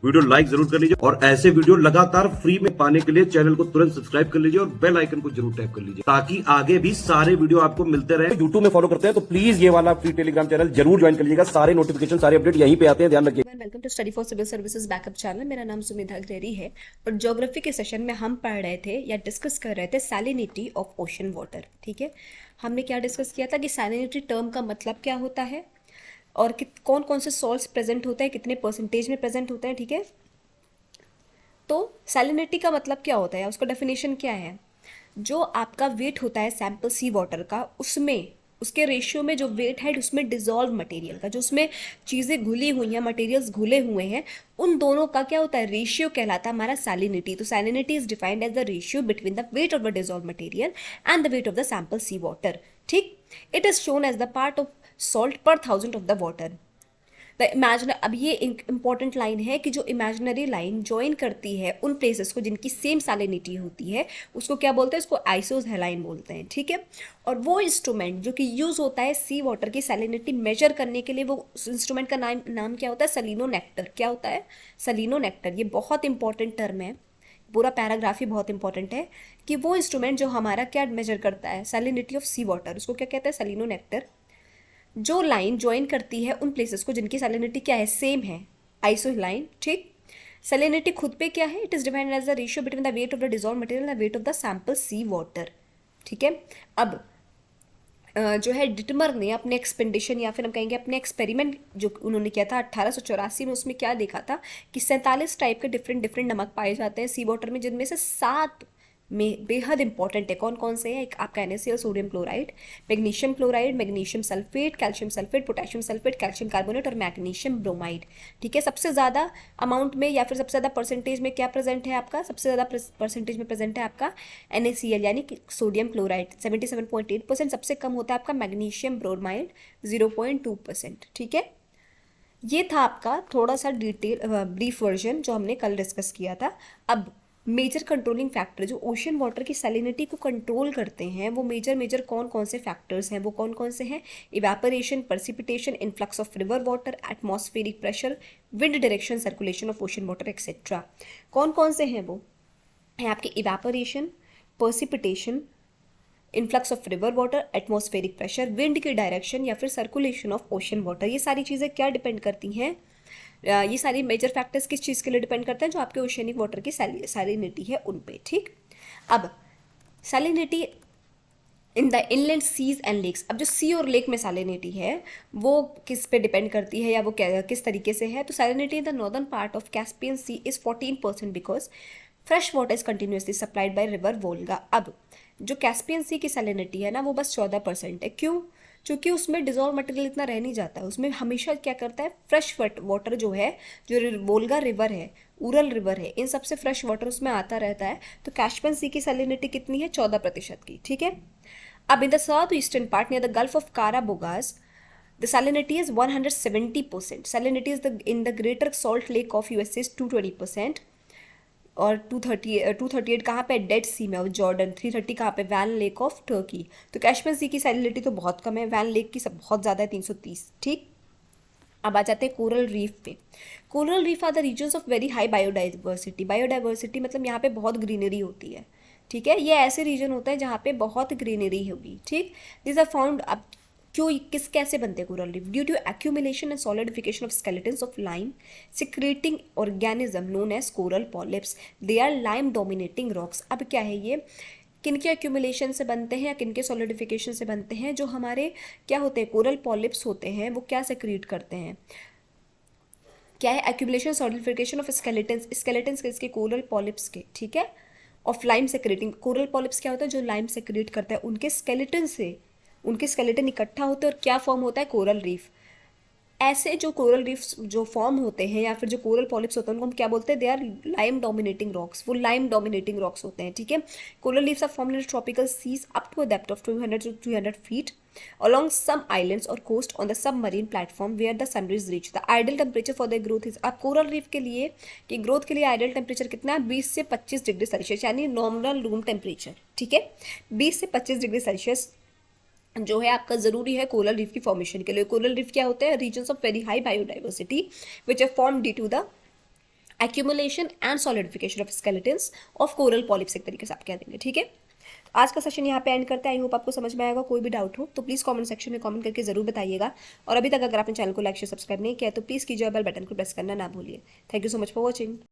Video like जरूर कर लीजिए और ऐसे वीडियो लगातार फ्री में पाने के लिए चैनल को तुरंत सब्सक्राइब कर लीजिए और बेल आइकन को जरूर टैप कर लीजिए ताकि आगे भी सारे वीडियो आपको मिलते रहे। यूट्यूब में फॉलो करते हैं तो प्लीज ये वाला फ्री टेलीग्राम चैनल जरूर ज्वाइन कर लीजिएगा। सारे नोटिफिकेशन सारे अपडेट यहीं पे आते हैं, ध्यान रखिए। Welcome to study for civil services backup channel. मेरा नाम सुमिधा अग्रेरी है और ज्योग्राफी के सेशन में हम पढ़ रहे थे या डिस्कस कर रहे थे सैलिनिटी ऑफ ओशन वाटर। ठीक है, हमने क्या डिस्कस किया था कि सैलिनिटी टर्म का मतलब क्या होता है और कौन कौन से सॉल्ट्स प्रेजेंट होते हैं, कितने परसेंटेज में प्रेजेंट होते हैं। ठीक है, तो सैलिनिटी का मतलब क्या होता है, उसका डेफिनेशन क्या है। जो आपका वेट होता है सैंपल सी वाटर का, उसमें उसके रेशियो में जो वेट है उसमें डिजॉल्व मटेरियल का, जो उसमें चीज़ें घुली हुई हैं, मटेरियल्स घुले हुए हैं, उन दोनों का क्या होता है, रेशियो कहलाता है हमारा सैलिनिटी। तो salinity is defined as the ratio between the weight of the dissolve material and the weight of the sample sea water. ठीक, it is shown as the part of salt per 1000 of the water. The imaginary, अब ये important line है कि जो imaginary line join करती है उन places को जिनकी सेम सैलिनिटी होती है, उसको क्या बोलते हैं, उसको आइसोस हेलाइन बोलते हैं। ठीक है, और वो इंस्ट्रूमेंट जो कि यूज होता है सी वाटर की सैलिनिटी मेजर करने के लिए, वो उस इंस्ट्रूमेंट का नाम क्या होता है, सैलिनोनेक्टर। क्या होता है, सैलिनोनेक्टर। ये बहुत इंपॉर्टेंट टर्म है, पूरा पैराग्राफ ही बहुत इंपॉर्टेंट है कि वो इंस्ट्रूमेंट जो हमारा क्या मेजर करता है, सैलिनिटी ऑफ सी वाटर, उसको क्या कहते हैं, सैलिनोनेक्टर। जो लाइन ज्वाइन करती है उन प्लेसेस को जिनकी सैलिनिटी क्या है, सेम है, आइसो लाइन। ठीक, सैलिनिटी खुद पे क्या है, it is defined as the ratio between the weight of the dissolve material and the weight of the sample sea water. ठीक है, अब जो है डिटमर ने अपने एक्सपेंडिशन या फिर हम कहेंगे अपने एक्सपेरिमेंट जो उन्होंने किया था 1884 में, उसमें क्या देखा था कि 47 टाइप के डिफरेंट नमक पाए जाते हैं सी वाटर में, जिनमें से 7 में बेहद इंपॉर्टेंट है। कौन कौन से हैं, एक आपका NaCl, sodium chloride, magnesium chloride, magnesium sulphate, calcium sulphate, potassium sulphate, calcium carbonate और मैग्नीशियम ब्रोमाइड। ठीक है, सबसे ज़्यादा अमाउंट में या फिर सबसे ज़्यादा परसेंटेज में क्या प्रेजेंट है आपका, सबसे ज़्यादा परसेंटेज में प्रेजेंट है आपका NaCl यानी कि सोडियम क्लोराइड 77.8%। सबसे कम होता है आपका मैग्नीशियम ब्रोमाइड 0.2%। ठीक है, ये था आपका थोड़ा सा डिटेल ब्रीफ वर्जन जो हमने कल डिस्कस किया था। अब मेजर कंट्रोलिंग फैक्टर जो ओशन वाटर की सैलिनिटी को कंट्रोल करते हैं, वो मेजर कौन कौन से फैक्टर्स हैं, वो कौन कौन से हैं, evaporation, precipitation, influx of river water, atmospheric pressure, wind direction, circulation of ocean water etcetera. कौन कौन से हैं, वो है आपके evaporation, precipitation, influx of river water, atmospheric pressure, wind की डायरेक्शन या फिर सर्कुलेशन ऑफ ओशन वाटर। ये सारी चीज़ें क्या डिपेंड करती हैं, ये सारी मेजर फैक्टर्स किस चीज़ के लिए डिपेंड करते हैं, जो आपके ओशियनिक वाटर की सैलिनिटी है उन पे। ठीक, अब salinity in the inland seas and lakes. अब जो सी और लेक में सैलिनिटी है वो किस पे डिपेंड करती है या वो किस तरीके से है, तो salinity in the northern part of Caspian sea is 14% because fresh water is continuously supplied by river Volga. अब जो कैस्पियन सी की सैलिनिटी है ना, वो बस 14% है। क्यों, क्योंकि उसमें डिजॉल्व मटेरियल इतना रह नहीं जाता, उसमें हमेशा क्या करता है, फ्रेश वाटर जो है, जो वोल्गा रिवर है, उरल रिवर है, इन सबसे फ्रेश वाटर उसमें आता रहता है। तो कैस्पियन सी की सैलिनिटी कितनी है, 14% की। ठीक है, अब in the south eastern part near the gulf of Karabogaz the salinity is 170%. salinity is in the greater salt lake of USA is 220%, और 238 कहाँ पे, डेड सी में, और जॉर्डन 330 कहाँ पे, वैन लेक ऑफ टर्की। तो कैस्पियन सी की सैलिनिटी तो बहुत कम है, वैन लेक की सब बहुत ज़्यादा है, 330। ठीक, अब आ जाते हैं कोरल रीफ पे। Coral reef are the regions of very high biodiversity. Biodiversity मतलब यहाँ पे बहुत ग्रीनरी होती है। ठीक है, ये ऐसे रीजन होता है जहाँ पे बहुत ग्रीनरी होगी। ठीक, दिस आर फाउंड। अब क्यों, कैसे बनते हैं coral reef, due to accumulation and solidification of skeletons of lime secreting organism known as coral polyps. They are lime dominating rocks. अब क्या है ये, किनके एक्यूमुलेशन से बनते हैं या किनके सॉलिडिफिकेशन से बनते हैं, जो हमारे क्या होते हैं, कोरल पॉलिप्स होते हैं, वो क्या सेक्रेट करते हैं, क्या है, एक्यूमुलेशन सॉलिडिफिकेशन ऑफ स्केलेटन्स किसके, कोरल पॉलिप्स के। ठीक है, of lime secreting. Coral polyps क्या होता है, जो लाइम सेक्रेट करता है, उनके स्केलेटन से, उनके स्केलेटन इकट्ठा होते हैं और क्या फॉर्म होता है, कोरल रीफ। ऐसे जो कोरल रीफ्स जो फॉर्म होते हैं या फिर जो कोरल पॉलिप्स होते हैं, उनको हम क्या बोलते हैं, they are lime dominating rocks. वो लाइम डोमिनेटिंग रॉक्स होते हैं। ठीक है, coral reefs are formed in tropical seas up to a depth of 200 to 300 feet along some islands or coast on the submarine platform where the sun rays reach. The ideal temperature for their growth is, अब coral reef के लिए कि growth के लिए ideal temperature कितना है, 20 से 25 degree Celsius, यानी नॉर्मल रूम टेम्परेचर। ठीक है, 20 से 25 डिग्री सेल्सियस जो है आपका ज़रूरी है कोरल रीफ की फॉर्मेशन के लिए। कोरल रीफ क्या होते हैं, regions of very high biodiversity which are form due to the accumulation and solidification of skeletons of coral polyps, एक तरीके से आप कह देंगे। ठीक है, आज का सेशन यहाँ पे एंड करते हैं। आई होप आपको समझ में आएगा। कोई भी डाउट हो तो प्लीज़ कमेंट सेक्शन में कमेंट करके जरूर बताइएगा। और अभी तक अगर आपने चैनल को लाइक शेयर सब्सक्राइब नहीं किया तो प्लीज़ कीजिए, बेल बटन को प्रेस करना ना भूलिए। Thank you so much for watching.